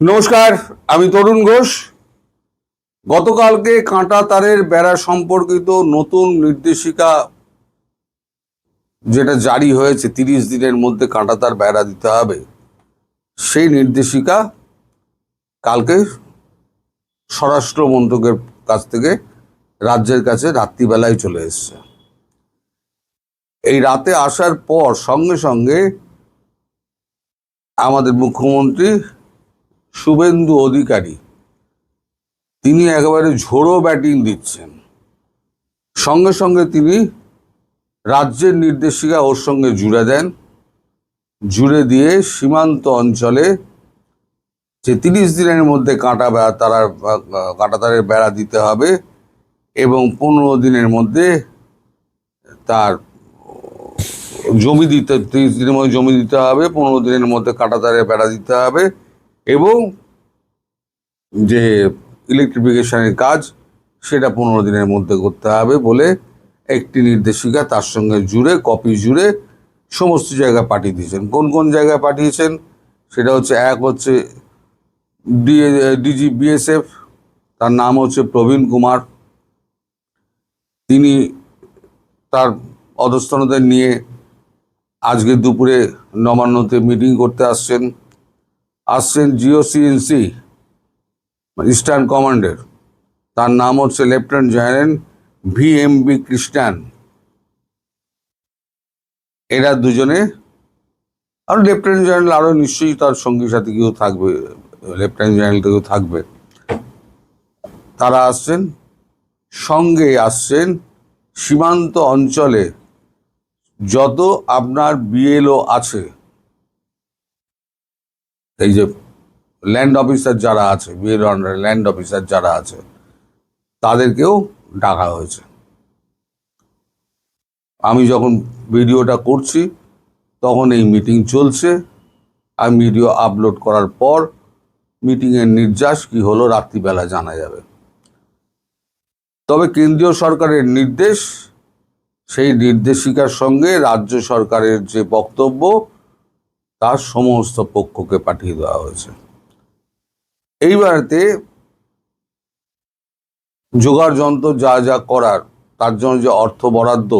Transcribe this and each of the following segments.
নমস্কার, আমি তরুণ ঘোষ। গতকালকে কাঁটা তারের বেড়া সম্পর্কিত নতুন নির্দেশিকা যেটা জারি হয়েছে, 30 দিনের মধ্যে কাঁটা তার বেড়া দিতে হবে, সেই নির্দেশিকা কালকে স্বরাষ্ট্র মন্ত্রকের কাছ থেকে রাজ্যের কাছে রাত্রিবেলায় চলে এসছে। এই রাতে আসার পর সঙ্গে সঙ্গে আমাদের মুখ্যমন্ত্রী শুভেন্দু অধিকারী তিনি একেবারে ঝোড়ো ব্যাটিং দিচ্ছেন। সঙ্গে সঙ্গে তিনি রাজ্যের নির্দেশিকা ওর সঙ্গে জুড়ে দেন, জুড়ে দিয়ে সীমান্ত অঞ্চলে যে 30 দিনের মধ্যে কাঁটা তারের বেড়া দিতে হবে এবং 15 দিনের মধ্যে তার জমি দিতে 30 দিনের মধ্যে জমি দিতে হবে, 15 দিনের মধ্যে কাঁটা তারের বেড়া দিতে হবে এবং যে ইলেকট্রিফিকেশনের কাজ সেটা 15 দিনের মধ্যে করতে হবে বলে একটি নির্দেশিকা তার সঙ্গে জুড়ে কপি জুড়ে সমস্ত জায়গায় পাঠিয়ে দিয়েছেন। কোন কোন জায়গায় পাঠিয়েছেন সেটা হচ্ছে, এক হচ্ছে ডিজি বিএসএফ, তার নাম হচ্ছে প্রবীণ কুমার, তিনি তার অধস্তনদের নিয়ে আজকে দুপুরে নবান্নতে মিটিং করতে আসছেন জিওসিএনসি ইস্টার্ন কমান্ডের, তার নাম হচ্ছে লেফটেন্যান্ট জেনারেল ভিএমবি কৃষ্ণান। এরা দুজনে, আর লেফটেন্যান্ট জেনারেল আরও নিশ্চয়ই তার সঙ্গী সাথী কেউ থাকবে, লেফটেন্যান্ট জেনারেল কেউ থাকবে, তারা আসছেন। সঙ্গে আসছেন সীমান্ত অঞ্চলে যত আপনার বিএলও আছে, এই যে ল্যান্ড অফিসার যারা আছে, বিএলও ল্যান্ড অফিসার যারা আছে, তাদেরকেও ডাকা হয়েছে। আমি যখন ভিডিওটা করছি তখন এই মিটিং চলছে, আর ভিডিও আপলোড করার পর মিটিংয়ের নির্যাস কি হলো রাত্রিবেলা জানা যাবে। তবে কেন্দ্রীয় সরকারের নির্দেশ, সেই নির্দেশিকার সঙ্গে রাজ্য সরকারের যে বক্তব্য তার সমস্ত পক্ষকে পাঠিয়ে দেওয়া হয়েছে। এইবারেতে জোগাড় যন্ত্র যা যা করার, তার জন্য যে অর্থ বরাদ্দ,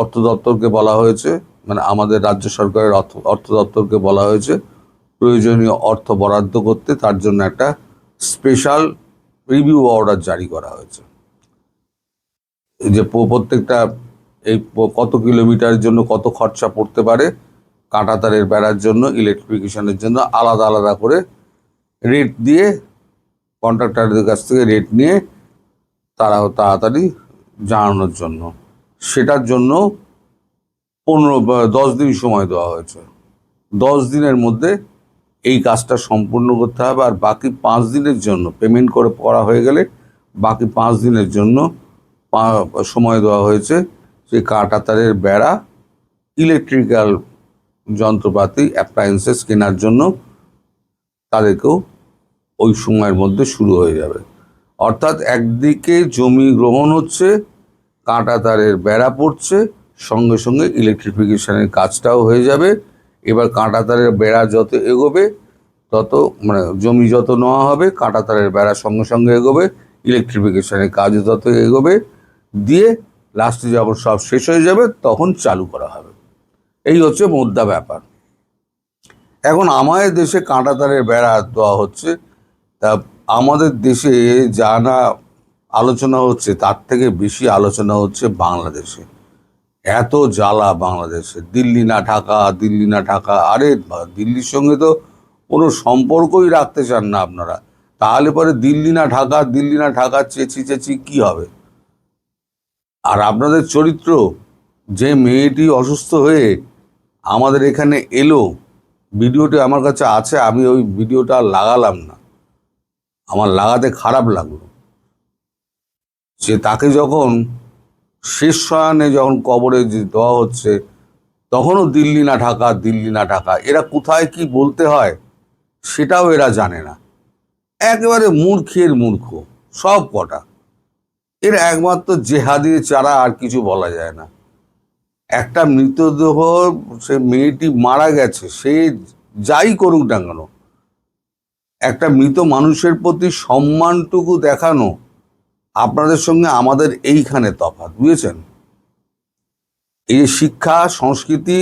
অর্থ দপ্তরকে বলা হয়েছে, মানে আমাদের রাজ্য সরকারের অর্থ দপ্তরকে বলা হয়েছে প্রয়োজনীয় অর্থ বরাদ্দ করতে, তার জন্য একটা স্পেশাল রিভিউ অর্ডার জারি করা হয়েছে। এই যে প্রত্যেকটা এই কত কিলোমিটারের জন্য কত খরচা পড়তে পারে, কাঁটা তারের বেড়ার জন্য, ইলেকট্রিফিকেশনের জন্য আলাদা আলাদা করে রেট দিয়ে, কন্ট্রাক্টরদের কাছ থেকে রেট নিয়ে তারাও তাড়াতাড়ি জানানোর জন্য, সেটার জন্য 10 দিন সময় দেওয়া হয়েছে। 10 দিনের মধ্যে এই কাজটা সম্পূর্ণ করতে হবে। আর বাকি 5 দিনের জন্য পেমেন্ট করা হয়ে গেলে বাকি 5 দিনের জন্য সময় দেওয়া হয়েছে যে কাঁটা তারের বেড়া, ইলেকট্রিক্যাল যন্ত্রপাতি, অ্যাপ্লায়েন্সেস কেনার জন্য তাদেরকেও ওই সময়ের মধ্যে শুরু হয়ে যাবে। অর্থাৎ একদিকে জমি গ্রহণ হচ্ছে, কাঁটা তারের বেড়া পড়ছে, সঙ্গে সঙ্গে ইলেকট্রিফিকেশনের কাজটাও হয়ে যাবে। এবার কাঁটা তারের বেড়া যত এগোবে তত, মানে জমি যত নেওয়া হবে, কাঁটা তারের বেড়া সঙ্গে সঙ্গে এগোবে, ইলেকট্রিফিকেশনের কাজও তত এগোবে, দিয়ে লাস্টে যখন সব শেষ হয়ে যাবে তখন চালু করা হবে। এই হচ্ছে মোদ্দা ব্যাপার। এখন আমাদের দেশে কাঁটা তারের বেড়া দেওয়া হচ্ছে, তা আমাদের দেশে যা না আলোচনা হচ্ছে তার থেকে বেশি আলোচনা হচ্ছে বাংলাদেশে। এত জ্বালা বাংলাদেশে, দিল্লি না ঢাকা, দিল্লি না ঢাকা। আরে দিল্লির সঙ্গে তো কোনো সম্পর্কই রাখতে চান না আপনারা, তাহলে পরে দিল্লি না ঢাকা, দিল্লি না ঢাকা চেঁচি চেঁচি কী হবে? আর আপনাদের চরিত্র, যে মেয়েটি অসুস্থ হয়ে আমাদের এখানে এলো, ভিডিওটি আমার কাছে আছে, আমি ওই ভিডিওটা লাগালাম না, আমার লাগাতে খারাপ লাগলো। যে তাকে যখন শেষ শয়নে যখন কবরে দেওয়া হচ্ছে, তখনও দিল্লি না ঢাকা, দিল্লি না ঢাকা। এরা কোথায় কি বলতে হয় সেটাও এরা জানে না। একেবারে মূর্খের মূর্খ সব কটা। এরা একমাত্র জেহাদি ছাড়া আর কিছু বলা যায় না। একটা মৃতদেহ, সে মেয়েটি মারা গেছে, সে যাই করুক না কেন, একটা মৃত মানুষের প্রতি সম্মানটুকু দেখানো আপনাদের সঙ্গে আমাদের এইখানে তফাৎ, বুঝেছেন? এই যে শিক্ষা, সংস্কৃতি,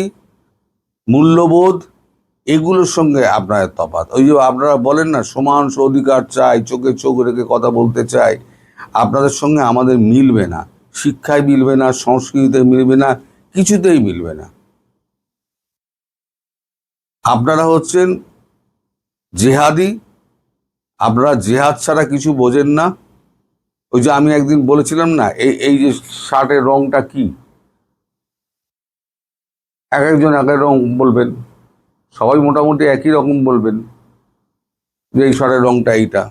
মূল্যবোধ, এগুলোর সঙ্গে আপনাদের তফাৎ। ওই যে আপনারা বলেন না সমান অধিকার চাই, চোখে চোখ রেখে কথা বলতে চাই, আপনাদের সঙ্গে আমাদের মিলবে না। শিক্ষায় মিলবে না, সংস্কৃতিতে মিলবে না, কিছুতেই মিলবে না। আপনারা হচ্ছেন জেহাদি, আপনারা জেহাদ ছাড়া কিছু বোঝেন না। ওই যে আমি একদিন বলেছিলাম না, এই যে শার্টের রংটা কি, এক একজন এক এক রং বলবেন, সবাই মোটামুটি একই রকম বলবেন যে এই শার্টের রংটা এইটা।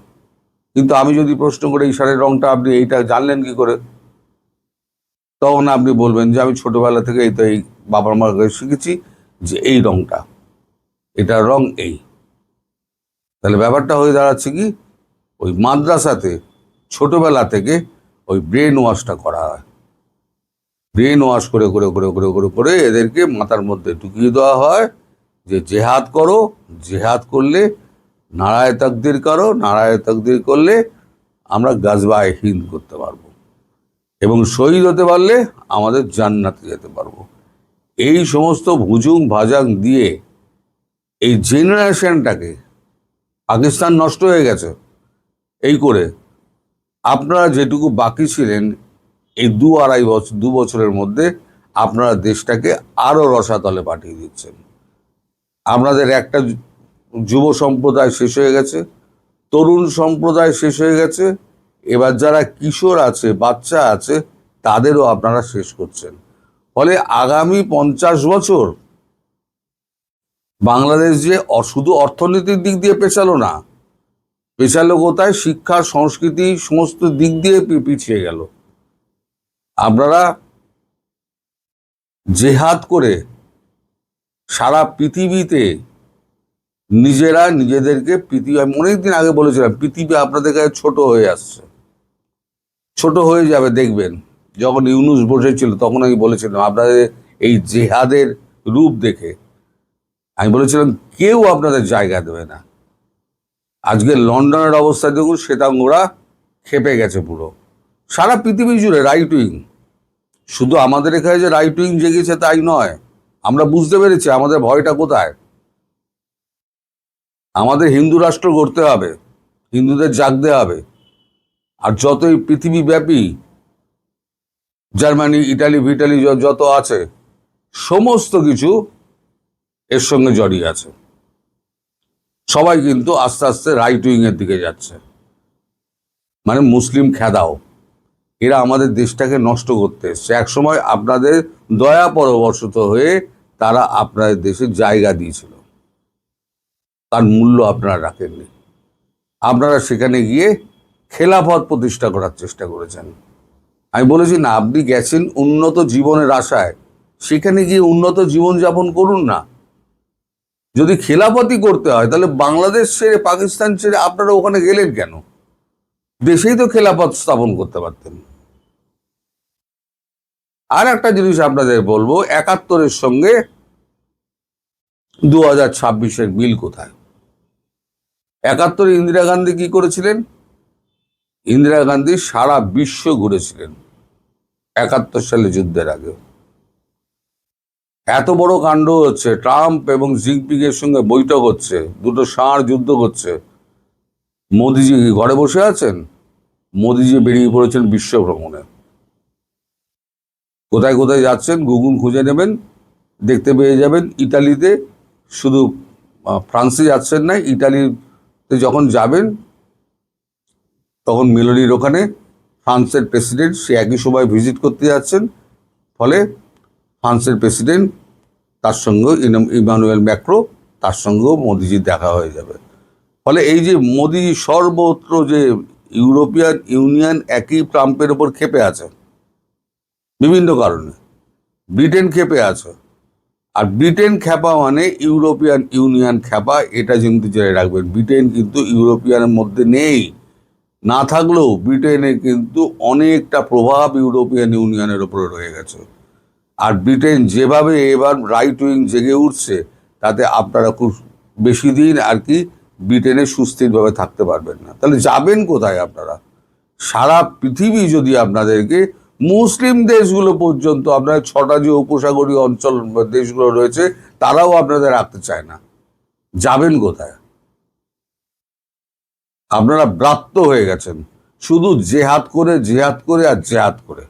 কিন্তু আমি যদি প্রশ্ন করি এই শার্টের রংটা আপনি এইটা জানলেন কি করে, তখন আপনি বলবেন যে আমি ছোটবেলা থেকে এই তো এই বাবার মার কাছে শিখেছি যে এই রংটা, এটার রং এই। তাহলে ব্যাপারটা হয়ে দাঁড়াচ্ছে কি, ওই মাদ্রাসাতে ছোটবেলা থেকে ওই ব্রেন ওয়াশটা করা হয়। ব্রেন ওয়াশ করে করে করে করে করে করে এদেরকে মাথার মধ্যে ঢুকিয়ে দেওয়া হয় যে জেহাদ করো, জেহাদ করলে নারায়ে তাকদীর করো, নারায়ে তাকদীর করলে আমরা গাজওয়ায়ে হিন্দ করতে পারবো এবং শহীদ হতে পারলে আমাদের জান্নাতে যেতে পারবো। এই সমস্ত ভুজুং ভাজাং দিয়ে এই জেনারেশনটাকে, পাকিস্তান নষ্ট হয়ে গেছে এই করে। আপনারা যেটুকু বাকি ছিলেন এই 2-2.5 বছরের মধ্যে আপনারা দেশটাকে আরো রসাতলে পাঠিয়ে দিচ্ছেন। আপনাদের একটা যুব সম্প্রদায় শেষ হয়ে গেছে, তরুণ সম্প্রদায় শেষ হয়ে গেছে, এবার যারা কিশোর আছে, বাচ্চা আছে, তাদেরও আপনারা শেষ করছেন। ফলে আগামী 50 বছর বাংলাদেশ যে শুধু অর্থনীতির দিক দিয়ে পেছালো না, পেছালো কোথায়, শিক্ষা, সংস্কৃতি, সমস্ত দিক দিয়ে পিছিয়ে গেল। আপনারা জেহাদ করে সারা পৃথিবীতে নিজেরা নিজেদেরকে, পৃথিবী, আমি অনেকদিন আগে বলেছিলাম পৃথিবী আপনাদের কাছে ছোট হয়ে আসছে, ছোট হয়ে যাবে দেখবেন। যখন ইউনূস বসেছিল তখন আমি বলেছিলাম আপনাদের এই জেহাদের রূপ দেখে আমি বলেছিলাম কেউ আপনাদের জায়গা দেবে না। আজকে লন্ডনের অবস্থা দেখুন, শ্বেতাঙ্গরা খেপে গেছে পুরো, সারা পৃথিবী জুড়ে রাইট উইং। শুধু আমাদের এখানে যে রাইট উইং জেগেছে তাই নয়, আমরা বুঝতে পেরেছি আমাদের ভয়টা কোথায়। আমাদের হিন্দু রাষ্ট্র গড়তে হবে, হিন্দুদের জাগতে হবে। আর যতই পৃথিবীব্যাপী জার্মানি, ইটালি ভিটালি যত আছে সমস্ত কিছু এর সঙ্গে জড়িয়ে আছে। সবাই কিন্তু আস্তে আস্তে রাইট উইং এর দিকে যাচ্ছে, মানে মুসলিম খেদাও। এরা আমাদের দেশটাকে নষ্ট করতে এসছে। একসময় আপনাদের দয়া পরবশত হয়ে তারা আপনাদের দেশে জায়গা দিয়েছিল, তার মূল্য আপনারা রাখেননি। আপনারা সেখানে গিয়ে খেলাফত প্রতিষ্ঠা করার চেষ্টা করেছেন। আমি বলেছি না, আপনি গেছেন উন্নত জীবনের আশায়, সেখানে গিয়ে উন্নত জীবনযাপন করুন না। যদি খেলাফতই করতে হয় তাহলে বাংলাদেশ ছেড়ে, পাকিস্তান ছেড়ে আপনারা ওখানে গেলেন কেন? দেশেই তো খেলাফত স্থাপন করতে পারতেন। আর একটা জিনিস আপনাদের বলবো, 71-এর সঙ্গে 2026-এর মিল কোথায়? 71-এ ইন্দিরা গান্ধী কি করেছিলেন? ইন্দিরা গান্ধী সারা বিশ্ব ঘুরেছিলেন 71 সালে যুদ্ধের আগে। এত বড় কাণ্ড হচ্ছে, ট্রাম্প এবং জিনপিং এর সঙ্গে বৈঠক হচ্ছে, দুটো ষাঁড় যুদ্ধ করছে, মোদিজি ঘরে বসে আছেন? মোদিজি বেরিয়ে পড়েছেন বিশ্ব ভ্রমণে। কোথায় কোথায় যাচ্ছেন গুগল খুঁজে নেবেন, দেখতে পেয়ে যাবেন। ইটালিতে, শুধু ফ্রান্সে যাচ্ছেন না, ইটালিতে যখন যাবেন তখন মেলোনির ওখানে ফ্রান্সের প্রেসিডেন্ট সে একই সময় ভিজিট করতে যাচ্ছেন। ফলে ফ্রান্সের প্রেসিডেন্ট তার সঙ্গে ইমানুয়েল ম্যাক্রো, তার সঙ্গেও মোদিজির দেখা হয়ে যাবে। ফলে এই যে মোদি সর্বত্র, যে ইউরোপিয়ান ইউনিয়ন একই ট্রাম্পের ওপর ক্ষেপে আছে বিভিন্ন কারণে, ব্রিটেন ক্ষেপে আছে। আর ব্রিটেন খ্যাপা মানে ইউরোপিয়ান ইউনিয়ন খ্যাপা, এটা কিন্তু জেনে রাখবেন। ব্রিটেন কিন্তু ইউরোপিয়ানের মধ্যে নেই, না থাকলেও ব্রিটেনে কিন্তু অনেকটা প্রভাব ইউরোপিয়ান ইউনিয়নের ওপরে রয়ে গেছে। আর ব্রিটেন যেভাবে এবার রাইট উইং জেগে উঠছে, তাতে আপনারা খুব বেশি দিন আর কি ব্রিটেনে সুস্থিরভাবে থাকতে পারবেন না। তাহলে যাবেন কোথায় আপনারা? সারা পৃথিবী যদি আপনাদেরকে, মুসলিম দেশগুলো পর্যন্ত, আপনার 6টা যে উপসাগরীয় অঞ্চল দেশগুলো রয়েছে তারাও আপনাদের রাখতে চায় না, যাবেন কোথায়? আপনারা ব্রাত্য হয়ে গেছেন শুধু জেহাদ করে জেহাদ করে আর জেহাদ করে।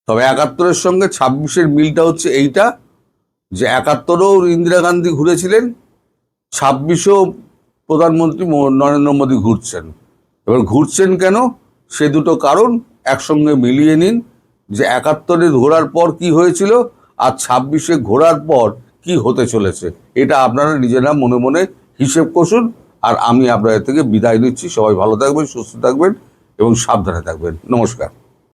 তবে 71-এর সঙ্গে 26-এর মিলটা হচ্ছে এইটা, যে 71-ও ইন্দিরা গান্ধী ঘুরেছিলেন, 26-ও প্রধানমন্ত্রী নরেন্দ্র মোদী ঘুরছেন। এবার ঘুরছেন কেন, সে দুটো কারণ একসঙ্গে মিলিয়ে নিন, যে 71-এ ঘোরার পর কি হয়েছিল আর 26-এ ঘোরার পর কি হতে চলেছে। এটা আপনারা নিজেরা মনে মনে হিসেব কষুন। আর আমি আপনাদের থেকে বিদায় নিচ্ছি। সবাই ভালো থাকবেন, সুস্থ থাকবেন এবং সাবধানে থাকবেন। নমস্কার।